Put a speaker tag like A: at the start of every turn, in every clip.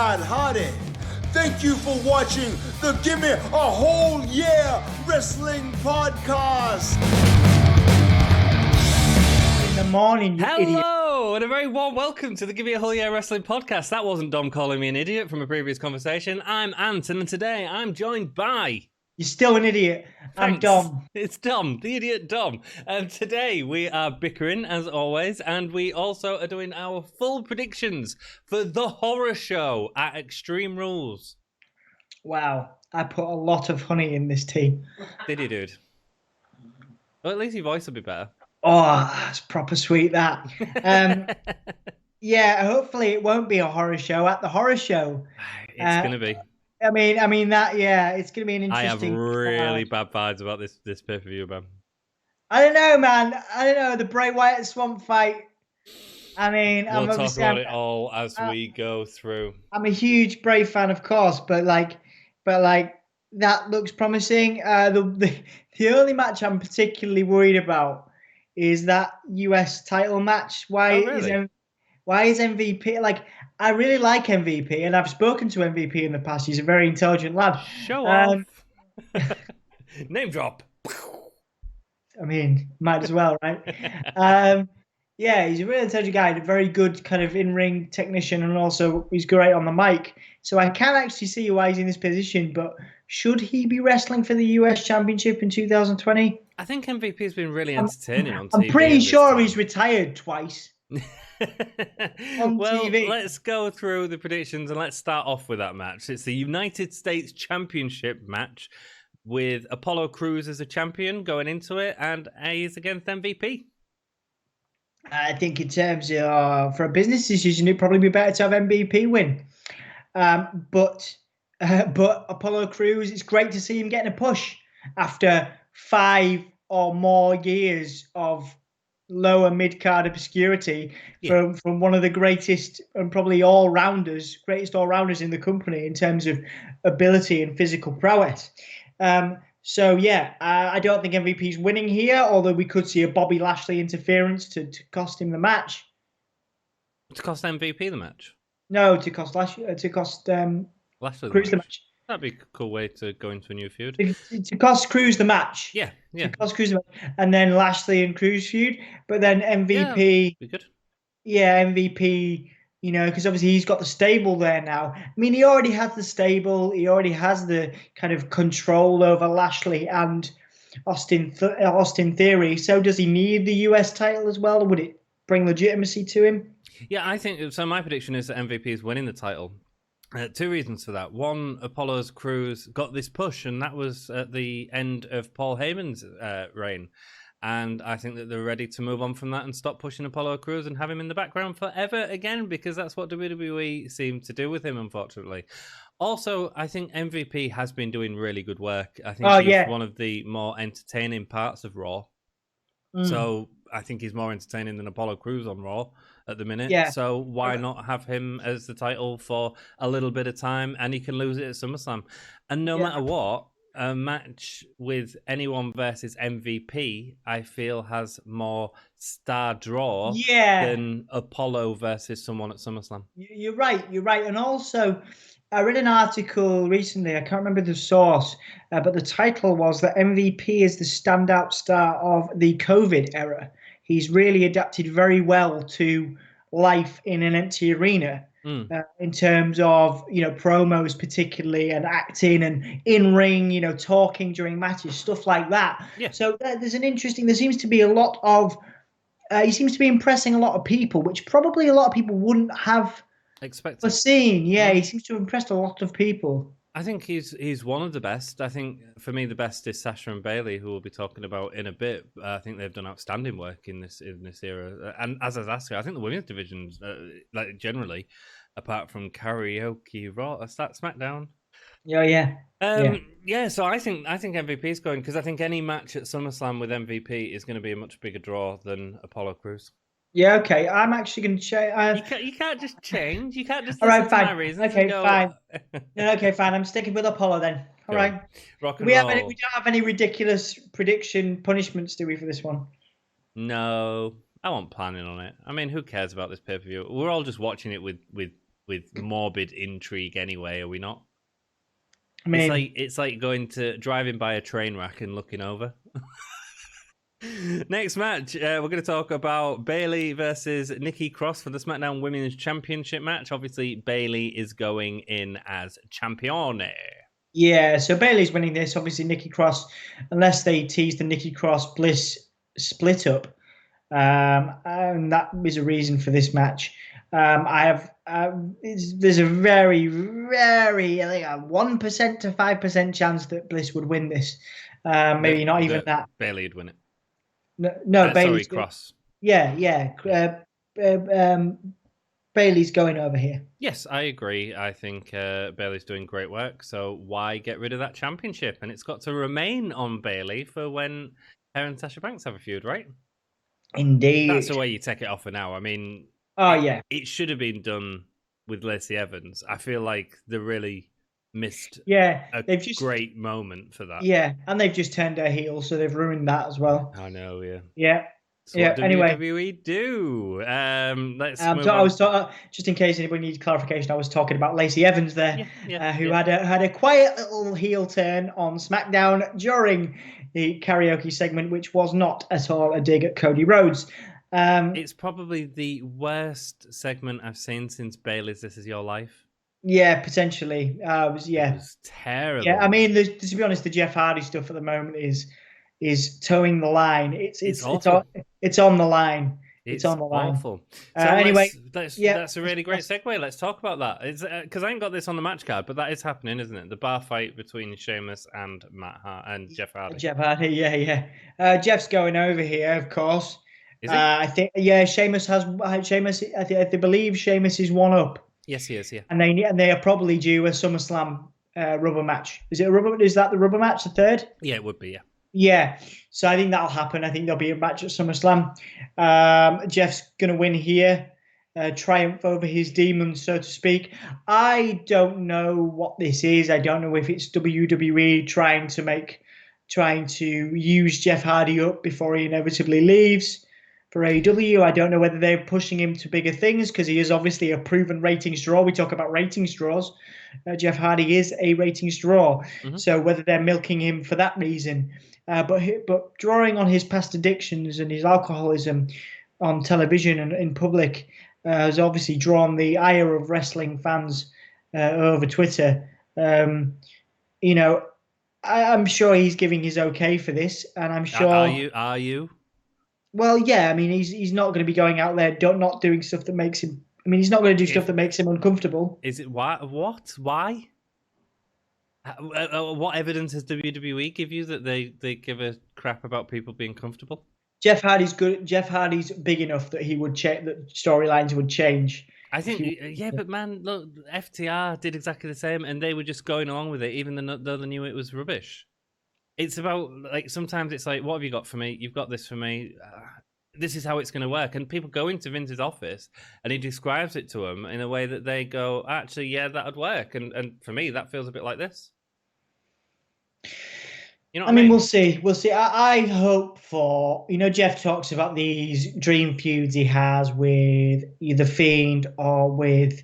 A: Matt Hardy. Thank you for watching the Gimme a Whole Year Wrestling Podcast.
B: In the morning, you idiot.
C: Hello, and a very warm welcome to the Gimme a Whole Year Wrestling Podcast. That wasn't Dom calling me an idiot from a previous conversation. I'm Ant, and today I'm joined by...
B: You're still an idiot. I'm
C: Thanks.
B: Dom.
C: It's Dom, the idiot Dom. And today we are bickering, as always, and we also are doing our full predictions for the horror show at Extreme Rules.
B: Wow, I put a lot of honey in this tea.
C: Did you, dude? Well, at least your voice will be better.
B: Oh, that's proper sweet, that. Yeah, hopefully it won't be a horror show at the horror show.
C: It's going to be.
B: I mean that, yeah, it's going to be an interesting...
C: I have really bad vibes about this pay-per-view, man.
B: I don't know, man. I don't know. The Bray Wyatt Swamp fight. I mean,
C: we'll talk about it all as we go through.
B: I'm a huge Bray fan, of course, but that looks promising. The only match I'm particularly worried about is that US title match. Why is MVP like? I really like MVP, and I've spoken to MVP in the past. He's a very intelligent lad.
C: Show off. Name drop.
B: I mean, might as well, right? Yeah, he's a really intelligent guy, a very good kind of in-ring technician, and also he's great on the mic. So I can actually see why he's in this position, but should he be wrestling for the US Championship in 2020?
C: I think MVP's been really entertaining on TV.
B: I'm pretty sure he's retired twice.
C: Well,
B: TV.
C: Let's go through the predictions and let's start off with that match. It's the United States Championship match with Apollo Crews as a champion going into it, and he's against MVP.
B: I think in terms of for a business decision, it'd probably be better to have MVP win. But Apollo Crews, it's great to see him getting a push after 5 or more years of lower mid-card obscurity from one of the greatest and probably greatest all-rounders in the company in terms of ability and physical prowess. So, I don't think MVP's winning here, although we could see a Bobby Lashley interference to cost him the match.
C: To cost MVP the match?
B: No, to cost Lashley, Crews the match.
C: That'd be a cool way to go into a new feud.
B: To cost Crews the match.
C: Yeah.
B: To cost Crews the match. And then Lashley and Crews feud. But then MVP...
C: Yeah, be good.
B: Yeah, MVP... You know, because obviously he's got the stable there now. I mean, he already has the stable. He already has the kind of control over Lashley and Austin Theory. So does he need the US title as well? Would it bring legitimacy to him?
C: Yeah, I think so. My prediction is that MVP is winning the title. 2 reasons for that. One, Apollo's Crews got this push, and that was at the end of Paul Heyman's reign. And I think that they're ready to move on from that and stop pushing Apollo Crews and have him in the background forever again, because that's what WWE seem to do with him, unfortunately. Also, I think MVP has been doing really good work. I think he's one of the more entertaining parts of Raw. So I think he's more entertaining than Apollo Crews on Raw at the minute.
B: Yeah.
C: So why not have him as the title for a little bit of time, and he can lose it at SummerSlam. And no matter what, a match with anyone versus MVP, I feel, has more star draw than Apollo versus someone at SummerSlam.
B: You're right. And also, I read an article recently, I can't remember the source, but the title was that MVP is the standout star of the COVID era. He's really adapted very well to life in an empty arena. In terms of, promos particularly, and acting and in-ring, talking during matches, stuff like that. Yeah. So there seems to be a lot of, he seems to be impressing a lot of people, which probably a lot of people wouldn't have foreseen. Yeah, he seems to have impressed a lot of people.
C: I think he's one of the best. I think for me the best is Sasha and Bayley, who we'll be talking about in a bit. I think they've done outstanding work in this era. And as I was asking, I think the women's divisions, generally, apart from Karaoke Raw, is that Smackdown?
B: Yeah.
C: So I think MVP is going, because I think any match at SummerSlam with MVP is going to be a much bigger draw than Apollo Crews.
B: Yeah, okay. I'm actually going to change.
C: You can't just change. You can't just.
B: All right, fine.
C: My reasons
B: okay,
C: go...
B: fine. No, okay, fine. I'm sticking with Apollo then. All right.
C: Rock and roll.
B: We don't have any ridiculous prediction punishments, do we, for this one?
C: No, I wasn't planning on it. I mean, who cares about this pay-per-view? We're all just watching it with with morbid intrigue anyway, are we not?
B: I mean,
C: It's like driving by a train wreck and looking over. Next match, we're going to talk about Bayley versus Nikki Cross for the SmackDown Women's Championship match. Obviously, Bayley is going in as champione.
B: yeah, so Bayley's winning this. Obviously, Nikki Cross, unless they tease the Nikki Cross Bliss split up, and that is a reason for this match. There's a very, very, I think, a 1% to 5% chance that Bliss would win this. Maybe not even that.
C: Bayley'd win it.
B: No,
C: Sorry,
B: Bayley's
C: Cross.
B: Yeah. Bayley's going over here.
C: Yes, I agree. I think Bayley's doing great work. So why get rid of that championship? And it's got to remain on Bayley for when her and Sasha Banks have a feud, right?
B: Indeed.
C: That's the way you take it off for now. I mean, it should have been done with Lacey Evans. I feel like they really missed
B: they've just
C: great moment for that.
B: Yeah, and they've just turned her heel, so they've ruined that as well.
C: I know, yeah.
B: Yeah.
C: So what WWE do? Let's move on.
B: I was just in case anybody needs clarification, I was talking about Lacey Evans there, who had a quiet little heel turn on SmackDown during the karaoke segment, which was not at all a dig at Cody Rhodes.
C: It's probably the worst segment I've seen since Bayley's This Is Your Life.
B: Yeah, potentially. It
C: was terrible.
B: Yeah, I mean, to be honest, the Jeff Hardy stuff at the moment is towing the line. It's on the line. It's on the line.
C: Awful. So
B: anyway,
C: that's a really great segue. Let's talk about that. It's because I ain't got this on the match card, but that is happening, isn't it? The bar fight between Sheamus and Jeff Hardy.
B: Jeff Hardy, yeah. Jeff's going over here, of course.
C: Is he?
B: I think, Sheamus has Sheamus. I believe Sheamus is one up.
C: Yes, he is. Yeah.
B: And they are probably due a SummerSlam rubber match. Is that the rubber match, the third?
C: Yeah, it would be. Yeah.
B: Yeah, so I think that'll happen. I think there'll be a match at SummerSlam. Jeff's going to win here, triumph over his demons, so to speak. I don't know what this is. I don't know if it's WWE trying to use Jeff Hardy up before he inevitably leaves for AEW. I don't know whether they're pushing him to bigger things because he is obviously a proven ratings draw. We talk about ratings draws. Jeff Hardy is a ratings draw. Mm-hmm. So whether they're milking him for that reason. But drawing on his past addictions and his alcoholism on television and in public has obviously drawn the ire of wrestling fans over Twitter. I'm sure he's giving his okay for this, and I'm sure.
C: Are you?
B: Well, yeah. I mean, he's not going to be going out there not doing stuff that makes him. I mean, he's not going to do stuff that makes him uncomfortable.
C: Is it why? What? Why? What evidence has WWE give you that they give a crap about people being comfortable?
B: Jeff Hardy's good. Jeff Hardy's big enough that he would check that storylines would change.
C: I think, but man, look, FTR did exactly the same, and they were just going along with it, even though they knew it was rubbish. It's about sometimes it's like, what have you got for me? You've got this for me. This is how it's going to work. And people go into Vince's office and he describes it to them in a way that they go, actually, yeah, that would work. And for me, that feels a bit like this. You know what I mean?
B: We'll see. I hope for, Jeff talks about these dream feuds he has with either Fiend or with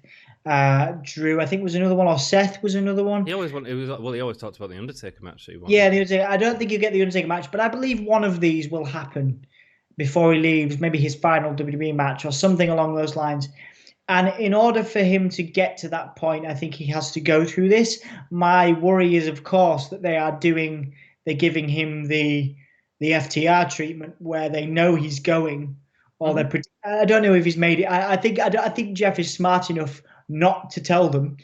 B: Drew. I think was another one, or Seth was another one.
C: He always talked about the Undertaker match. The
B: Undertaker. I don't think you get the Undertaker match, but I believe one of these will happen before he leaves, maybe his final WWE match or something along those lines. And in order for him to get to that point, I think he has to go through this. My worry is, of course, that they're giving him the FTR treatment where they know he's going, or I don't know if he's made it. I think Jeff is smart enough not to tell them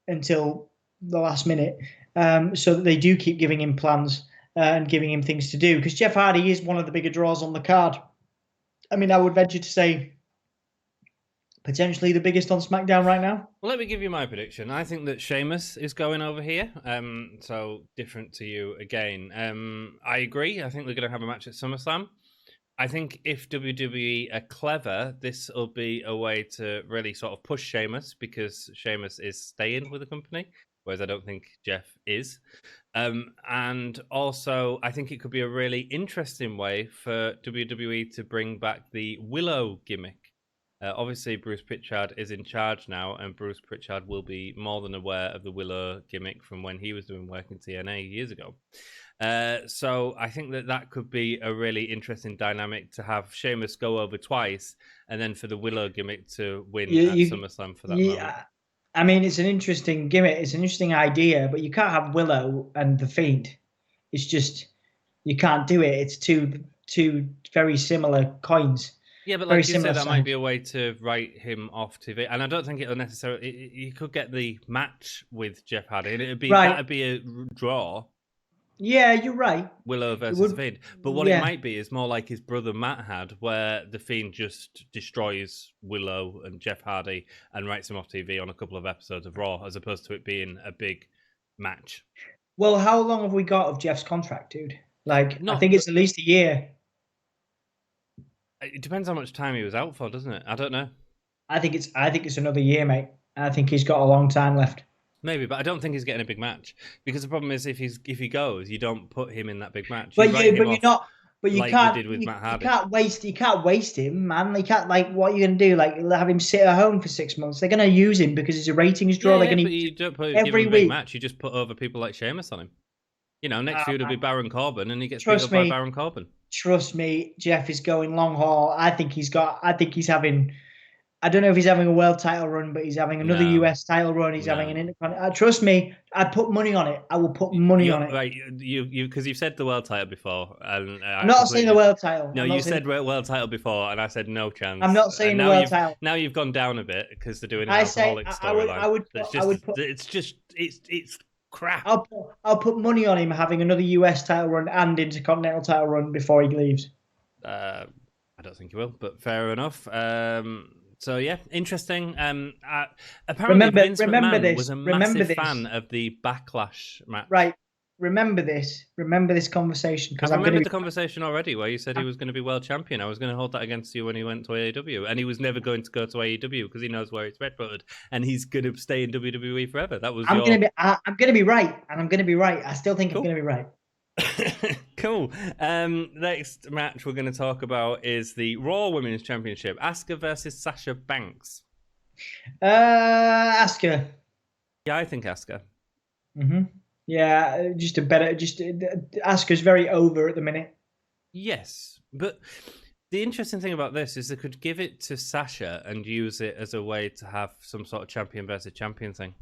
B: until the last minute, so that they do keep giving him plans and giving him things to do. Because Jeff Hardy is one of the bigger draws on the card. I mean, I would venture to say potentially the biggest on SmackDown right now.
C: Well, let me give you my prediction. I think that Sheamus is going over here. So different to you again. I agree. I think they're going to have a match at SummerSlam. I think if WWE are clever, this will be a way to really sort of push Sheamus, because Sheamus is staying with the company, whereas I don't think Jeff is. And also, I think it could be a really interesting way for WWE to bring back the Willow gimmick. Obviously, Bruce Pritchard is in charge now, and Bruce Pritchard will be more than aware of the Willow gimmick from when he was doing work in TNA years ago. So I think that could be a really interesting dynamic to have Sheamus go over twice, and then for the Willow gimmick to win at SummerSlam for that moment.
B: I mean, it's an interesting gimmick. It's an interesting idea, but you can't have Willow and The Fiend. It's just, you can't do it. It's two very similar coins.
C: Yeah, but like you said, that might be a way to write him off TV, and I don't think it'll necessarily. You could get the match with Jeff Hardy, and that'd be a draw.
B: Yeah, you're right.
C: Willow versus Fiend, but what it might be is more like his brother Matt had, where the Fiend just destroys Willow and Jeff Hardy and writes him off TV on a couple of episodes of Raw, as opposed to it being a big match.
B: Well, how long have we got of Jeff's contract, dude? I think it's at least a year.
C: It depends how much time he was out for, doesn't it? I don't know.
B: I think it's another year, mate. I think he's got a long time left.
C: Maybe, but I don't think he's getting a big match, because the problem is if he goes, you don't put him in that big match.
B: You can't
C: did with Matt Hardy.
B: You can't waste him, man. You can't what are you gonna do? Have him sit at home for 6 months? They're gonna use him because he's a ratings draw.
C: But you don't give him a big match. You just put over people like Sheamus on him. Next feud will be Baron Corbin, and he gets beat up by Baron Corbin.
B: Trust me, Jeff is going long haul. I think he's having. I don't know if he's having a world title run, but he's having another US title run. He's having an Intercontinental. Trust me, I'd put money on it. I will put money on it.
C: Right, because you've said the world title before, and
B: I'm not saying the world title.
C: No, you said world title before, and I said no chance.
B: I'm not saying the world title.
C: Now you've gone down a bit because they're doing an alcoholic storyline. It's crap.
B: I'll put money on him having another US title run and Intercontinental title run before he leaves.
C: I don't think he will, but fair enough. So yeah, interesting. Apparently Vince McMahon was a massive fan of the Backlash match.
B: Right. Remember this conversation, because
C: I remember the conversation already where you said he was going to be world champion. I was going to hold that against you when he went to AEW, and he was never going to go to AEW because he knows where it's red-buttered, and he's going to stay in WWE forever. That was. I'm going
B: to be right, and I'm going to be right. I still think I'm going to be right.
C: Cool. Next match we're going to talk about is the Raw Women's Championship: Asuka versus Sasha Banks.
B: Asuka.
C: Yeah, I think Asuka.
B: Yeah, Asuka's very over at the minute.
C: Yes, but the interesting thing about this is they could give it to Sasha and use it as a way to have some sort of champion versus champion thing.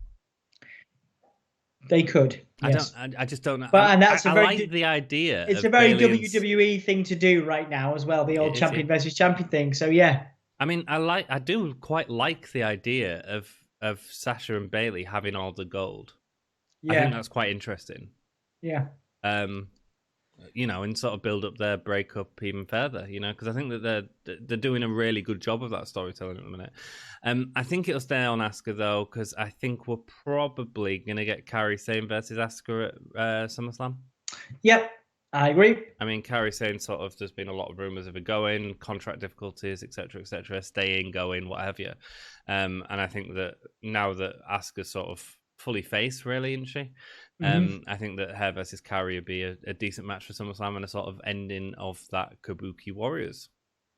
B: They could. Yes.
C: I just don't know.
B: But
C: I like the idea.
B: It's a very WWE thing to do right now as well. The old champion versus champion thing. So yeah.
C: I mean, I do quite like the idea of Sasha and Bayley having all the gold. Yeah. I think that's quite interesting.
B: Yeah.
C: And sort of build up their breakup even further, because I think that they're doing a really good job of that storytelling at the minute. I think it'll stay on Asuka though, because I think we're probably going to get Kairi Sane versus Asuka at SummerSlam.
B: Yep, I agree.
C: I mean, Kairi Sane there's been a lot of rumors of it going, contract difficulties, etc., staying, going, what have you. And I think that now that Asuka's sort of fully face, really, isn't she? I think that her versus Kairi would be a decent match for SummerSlam and a sort of ending of that Kabuki Warriors.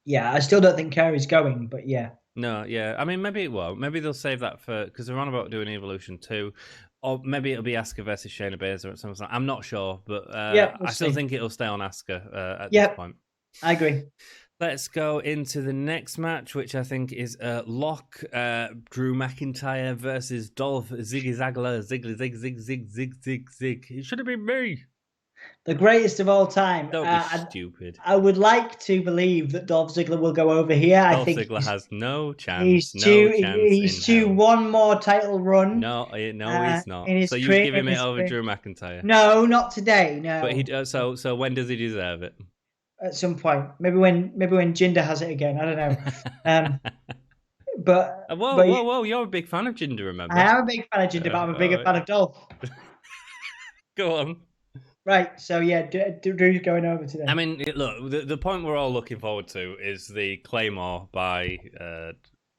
B: Yeah, I still don't think Kairi's going, but yeah.
C: No, yeah. I mean, maybe they'll save that for, because they're on about doing Evolution 2, or maybe it'll be Asuka versus Shayna Baszler at SummerSlam. I'm not sure, but I still think it'll stay on Asuka at this point.
B: I agree.
C: Let's go into the next match, which I think is lock. Drew McIntyre versus Dolph Ziggy Zagler. Zig. It should have been me.
B: The greatest of all time.
C: Don't be stupid.
B: I would like to believe that Dolph Ziggler will go over here.
C: Dolph Ziggler has no chance.
B: He's due one more title run.
C: No, he's not. So you give him it over Drew McIntyre?
B: No, not today. No.
C: But so when does he deserve it?
B: At some point, maybe when Jinder has it again. I don't know. But
C: whoa! You're a big fan of Jinder, remember?
B: I am a big fan of Jinder, but I'm a bigger fan of Dolph.
C: Go on.
B: Right. So yeah, Drew's going over today.
C: I mean, look, the point we're all looking forward to is the Claymore by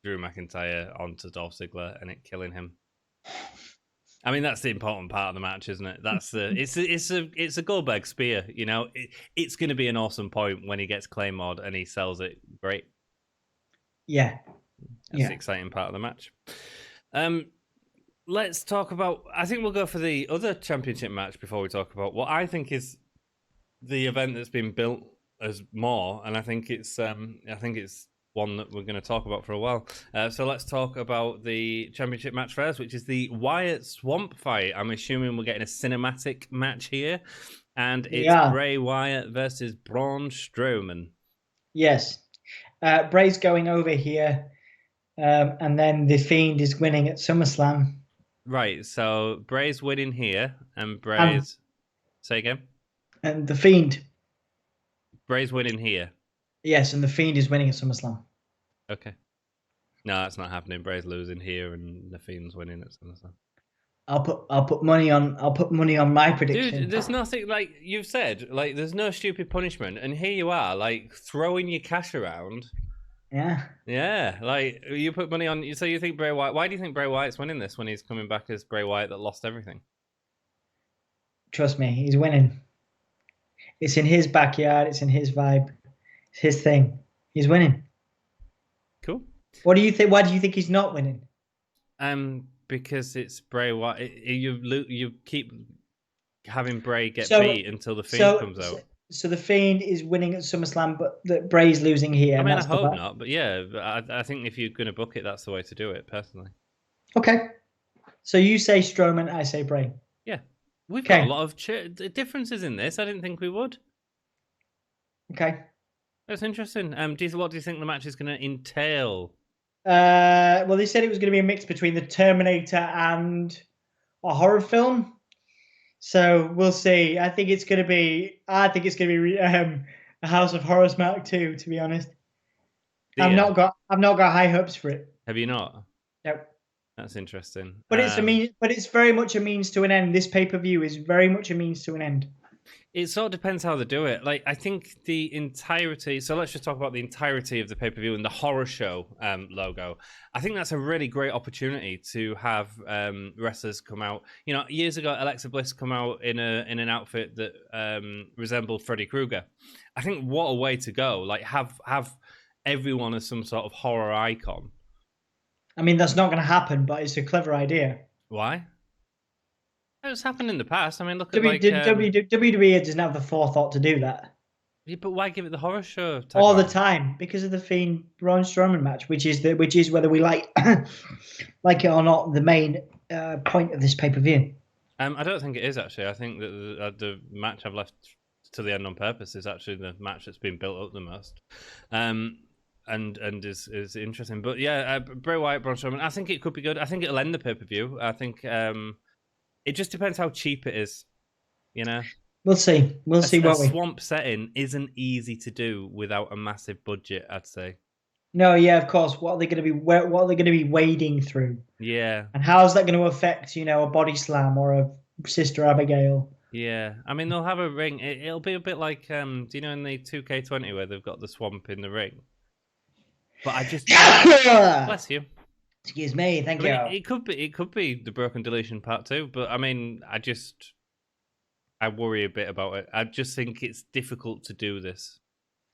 C: Drew McIntyre onto Dolph Ziggler and it killing him. I mean, that's the important part of the match, isn't it? That's it's a Goldberg spear, It's going to be an awesome point when he gets Claymored and he sells it great.
B: Yeah.
C: That's the exciting part of the match. Let's talk about. I think we'll go for the other championship match before we talk about what I think is the event that's been built as more, and I think it's one that we're going to talk about for a while. So let's talk about the championship match first, which is the Wyatt Swamp fight. I'm assuming we're getting a cinematic match here, and it's Bray Wyatt versus Braun Strowman.
B: Yes, Bray's going over here, and then the Fiend is winning at SummerSlam.
C: Right, so Bray's winning here, and Bray's... say again?
B: And the Fiend.
C: Bray's winning here.
B: Yes, and the Fiend is winning at SummerSlam.
C: Okay. No, that's not happening. Bray's losing here, and the Fiend's winning at SummerSlam.
B: I'll put money on my prediction.
C: Dude, there's nothing, like you've said, like there's no stupid punishment, and here you are, like throwing your cash around. Yeah, like you put money on. So you think Bray Wyatt? Why do you think Bray Wyatt's winning this when he's coming back as Bray Wyatt that lost everything?
B: Trust me, he's winning. It's in his backyard. It's in his vibe. It's his thing. He's winning.
C: Cool.
B: What do you think? Why do you think he's not winning?
C: Because it's Bray Wyatt. You keep having Bray get beat until the Fiend comes out.
B: So the Fiend is winning at SummerSlam, but Bray's losing here.
C: I mean, I hope not, but yeah, I think if you're going to book it, that's the way to do it, personally.
B: Okay. So you say Strowman, I say Bray.
C: Yeah. We've got a lot of differences in this. I didn't think we would.
B: Okay.
C: That's interesting. What do you think the match is going to entail?
B: Well, they said it was going to be a mix between the Terminator and a horror film. So we'll see. I think it's going to be a House of Horrors Mark 2. To be honest, I've not got high hopes for it.
C: Have you not?
B: No.
C: That's interesting.
B: But it's very much a means to an end. This pay-per-view is very much a means to an end.
C: It sort of depends how they do it. Like, I think the entirety... So let's just talk about the entirety of the pay-per-view and the horror show logo. I think that's a really great opportunity to have wrestlers come out. You know, years ago, Alexa Bliss come out in an outfit that resembled Freddy Krueger. I think what a way to go. Like, have everyone as some sort of horror icon.
B: I mean, that's not going to happen, but it's a clever idea.
C: Why? It's happened in the past. I mean, look at
B: WWE doesn't have the forethought to do that.
C: Yeah, but why give it the horror show
B: all the time? Because of the Fiend Braun Strowman match, which is whether we like it or not, the main point of this pay-per-view.
C: I don't think it is actually. I think that the match I've left to the end on purpose is actually the match that's been built up the most. And is interesting. But yeah, Bray Wyatt, Braun Strowman, I think it could be good. I think it'll end the pay-per-view. I think it just depends how cheap it is, you know?
B: We'll see. We'll see what
C: a swamp setting isn't easy to do without a massive budget, I'd say.
B: No, yeah, of course. What are they going to be wading through?
C: Yeah.
B: And how's that going to affect, a body slam or a Sister Abigail?
C: Yeah. I mean, they'll have a ring. It'll be a bit like, do you know in the 2K20 where they've got the swamp in the ring? But I just... Bless you.
B: Excuse me, thank you.
C: It could be the Broken Deletion Part 2, but I mean, I worry a bit about it. I just think it's difficult to do this.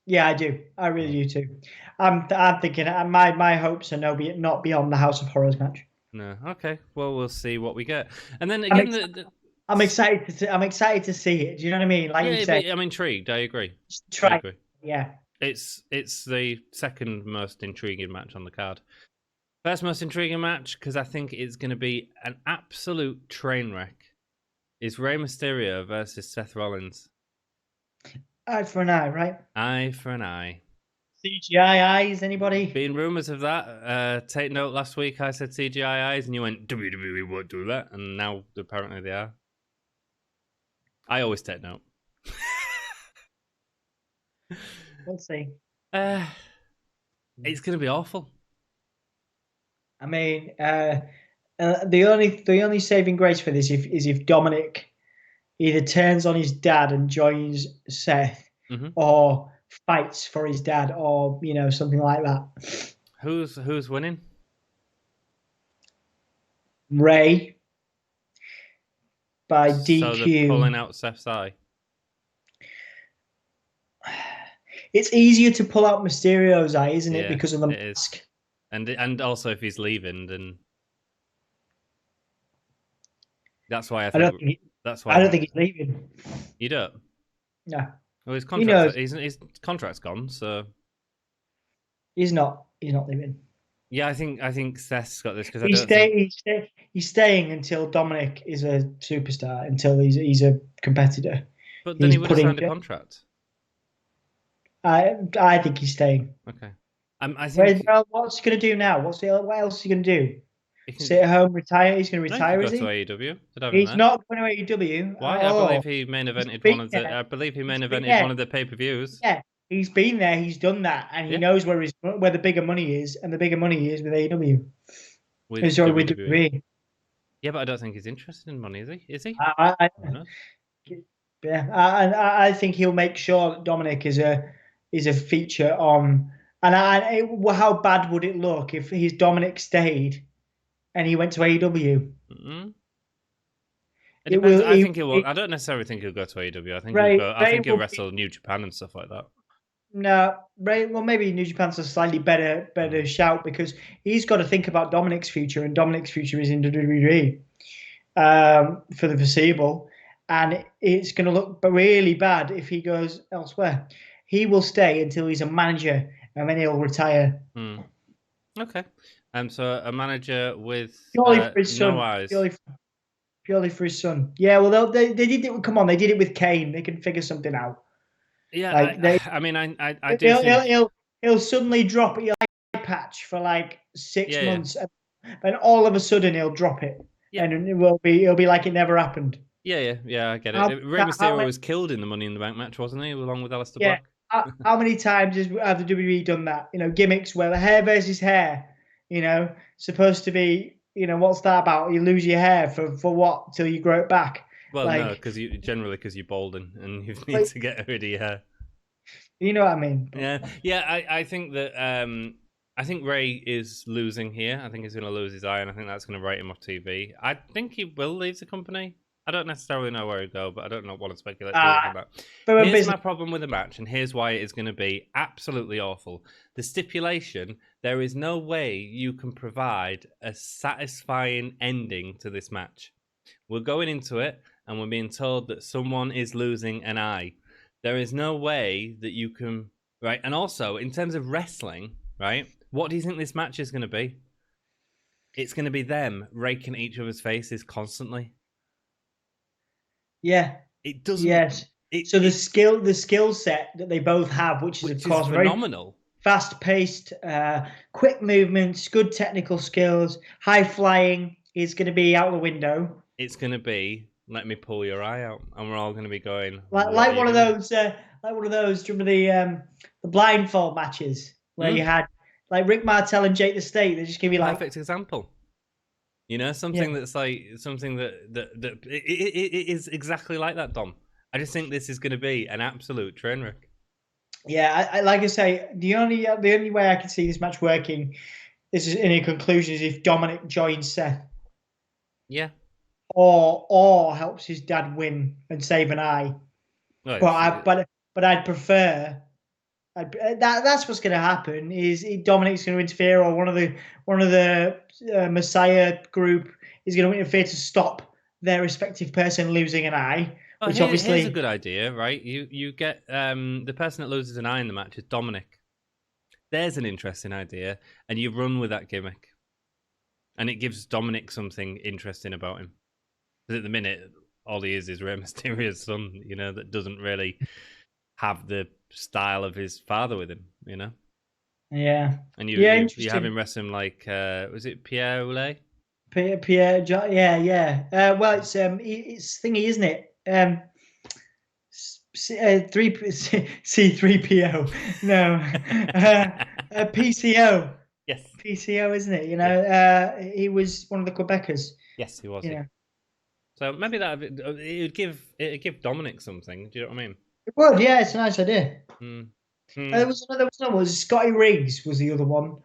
B: Yeah, I do. I really do too. I'm thinking my hopes are not beyond the House of Horrors match.
C: No, okay. Well, we'll see what we get. And then again,
B: I'm excited to see it. Do you know what I mean? Like you said,
C: I'm intrigued. I agree.
B: Try.
C: I agree.
B: Yeah.
C: It's the second most intriguing match on the card. First most intriguing match, because I think it's going to be an absolute train wreck, is Rey Mysterio versus Seth Rollins.
B: Eye for an eye, right?
C: Eye for an eye.
B: CGI eyes, anybody?
C: Been rumours of that. Take note, last week I said CGI eyes, and you went, WWE won't do that, and now apparently they are. I always take note.
B: We'll see.
C: It's going to be awful.
B: I mean, the only saving grace for this is if Dominic either turns on his dad and joins Seth, or fights for his dad, or something like that.
C: Who's winning?
B: Ray by DQ.
C: So they're pulling out Seth's eye.
B: It's easier to pull out Mysterio's eye, isn't it? Because of the mask.
C: And also if he's leaving, then that's why I
B: I don't
C: think
B: think he,
C: that's
B: I don't
C: why
B: think he's leaving.
C: you don't.
B: No,
C: Well,
B: he knows
C: his contract's gone, so
B: he's not. He's not leaving.
C: yeah, I think Seth's got this because I
B: He's
C: don't think.
B: He's staying until Dominic is a superstar. Until he's a competitor.
C: But then
B: He's
C: he would have
B: putting.
C: signed a contract.
B: I think he's staying.
C: Okay, I think
B: What's he going to do now? What else is he going to do?
C: he can.
B: Sit at home, retire? He's going to
C: No, he could
B: retire,
C: go
B: is
C: to
B: he?
C: AEW. They'd have him
B: He's
C: there.
B: not going to AEW
C: Why?
B: at
C: I believe
B: all.
C: he main evented
B: He's
C: one of
B: been
C: the.
B: there.
C: I believe he main
B: He's been
C: evented
B: there.
C: one of the pay-per-views.
B: Yeah, he's been there. He's done that, and he
C: Yeah,
B: knows where the bigger money is, and the bigger money is with AEW.
C: with
B: Sorry, with
C: WWE.
B: WWE.
C: Yeah, but I don't think he's interested in money, is he? Is he?
B: I,
C: Who knows?
B: yeah, I think he'll make sure that Dominic is a feature on. And how bad would it look if his Dominic stayed and he went to AEW?
C: Mm-mm. It
B: It
C: depends.
B: will.
C: I think he will. I don't necessarily think he'll go to AEW. I think he'll
B: Ray
C: go. I
B: Ray
C: think he'll
B: will be,
C: wrestle New Japan and stuff like that.
B: no, Ray. Well, maybe New Japan's a slightly better shout because he's got to think about Dominic's future, and Dominic's future is in WWE for the foreseeable, and it's going to look really bad if he goes elsewhere. He will stay until he's a manager, and then he'll retire.
C: Okay. So a manager with
B: Purely for his
C: no
B: son.
C: eyes.
B: Purely for his son. Yeah, well, they did it. Come on, they did it with Kane. They can figure something out.
C: Yeah,
B: Like
C: I mean, I do think
B: he'll suddenly drop an eye patch for like 6
C: Yeah,
B: months, and all of a sudden he'll drop it,
C: Yeah.
B: and it'll be like it never happened.
C: Yeah, I get
B: How-
C: it. Rey
B: how
C: Mysterio
B: many-
C: was killed in the Money in the Bank match, wasn't he? Along with Aleister
B: Yeah.
C: Black.
B: How many times have the WWE done that? Gimmicks where the hair versus hair. Supposed to be. What's that about? You lose your hair for what till you grow it back.
C: Well, no, because you're bald and you need to get rid of your hair.
B: You know what I mean?
C: Yeah. I think that I think Ray is losing here. I think he's going to lose his eye, and I think that's going to write him off TV. I think he will leave the company. I don't necessarily know where he'll go, but I don't want to speculate too much on that. Here's my problem with the match, and here's why it is going to be absolutely awful. The stipulation: there is no way you can provide a satisfying ending to this match. We're going into it, and we're being told that someone is losing an eye. There is no way that you can, right? And also, in terms of wrestling, right? What do you think this match is going to be? It's going to be them raking each other's faces constantly.
B: Yeah.
C: It doesn't.
B: Yes. So the skill set that they both have, which is of course
C: phenomenal,
B: fast-paced, quick movements, good technical skills, high flying, is going to be out the window.
C: It's going to be let me pull your eye out, and we're all going to be going
B: like one of those. Do you remember the blindfold matches where you had like Rick Martel and Jake the Snake? They just give you
C: perfect example. Something that's like something that it is exactly like that, Dom. I just think this is going to be an absolute train wreck.
B: Yeah, I like I say, the only way I can see this match working is in a conclusion is if Dominic joins Seth.
C: Yeah.
B: Or helps his dad win and save an eye.
C: Right,
B: but I'd prefer. That's what's going to happen. Is Dominic's going to interfere, or one of the Messiah group is going to interfere to stop their respective person losing an eye. Which obviously
C: here's a good idea, right? You get the person that loses an eye in the match is Dominic. There's an interesting idea, and you run with that gimmick, and it gives Dominic something interesting about him. Because at the minute, all he is Rey Mysterio's son, that doesn't really have the style of his father with him,
B: Yeah.
C: And you have him wrestling like, was it Pierre Oulet?
B: Pierre, yeah. Well, it's thingy, isn't it? C3PO. No. PCO.
C: Yes.
B: PCO, isn't it? He was one of the Quebecers.
C: Yes, he was. Yeah. So maybe it'd give Dominic something. Do you know what I mean?
B: It would, yeah. It's a nice idea.
C: There
B: was another one. Scotty Riggs was the other one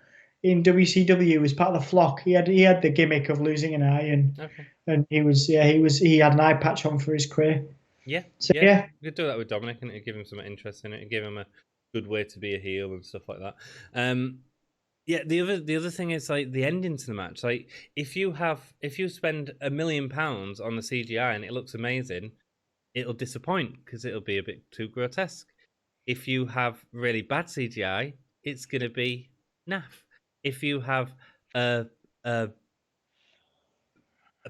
B: in WCW as part of the flock. He had the gimmick of losing an eye, and he had an eye patch on for his career.
C: Yeah.
B: So yeah.
C: You could do that with Dominic, and it'd give him some interest in it. It'd give him a good way to be a heel and stuff like that. Yeah, the other thing is like the ending to the match. Like if you spend £1 million on the CGI and it looks amazing, it'll disappoint because it'll be a bit too grotesque. If you have really bad CGI, it's gonna be naff. If you have a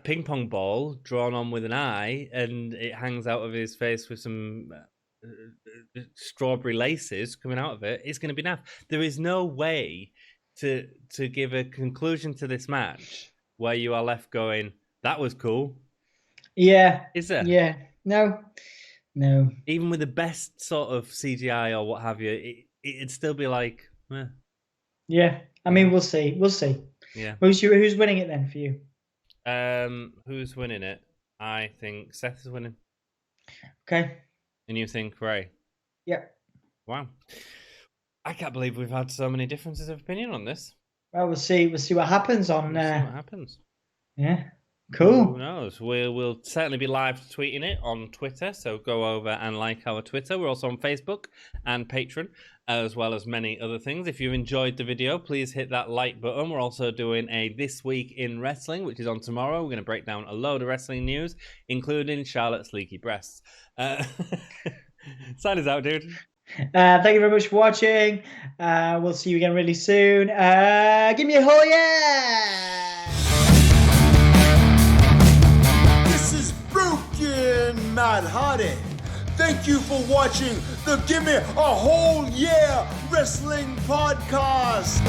C: ping pong ball drawn on with an eye and it hangs out of his face with some strawberry laces coming out of it, it's going to be naff. There is no way to give a conclusion to this match where you are left going, that was cool.
B: Yeah.
C: Is there?
B: Yeah. No.
C: Even with the best sort of CGI or what have you, it'd still be like, eh.
B: Yeah. I mean, we'll see.
C: Yeah.
B: Who's winning it then for you?
C: Who's winning it? I think Seth is winning.
B: Okay.
C: And you think Ray?
B: Yeah.
C: Wow. I can't believe we've had so many differences of opinion on this.
B: Well, we'll see what happens on
C: We'll see what happens.
B: Yeah. Cool.
C: Who knows? We'll certainly be live tweeting it on Twitter, so go over and like our Twitter. We're also on Facebook and Patreon, as well as many other things. If you've enjoyed the video, please hit that like button. We're also doing a This Week in Wrestling, which is on tomorrow. We're going to break down a load of wrestling news, including Charlotte's leaky breasts. Sign us out, dude.
B: Thank you very much for watching. We'll see you again really soon. Give me a hell yeah!
A: This is Broken Matt Hardy. Thank you for watching the Gimme a Whole Yeah Wrestling Podcast.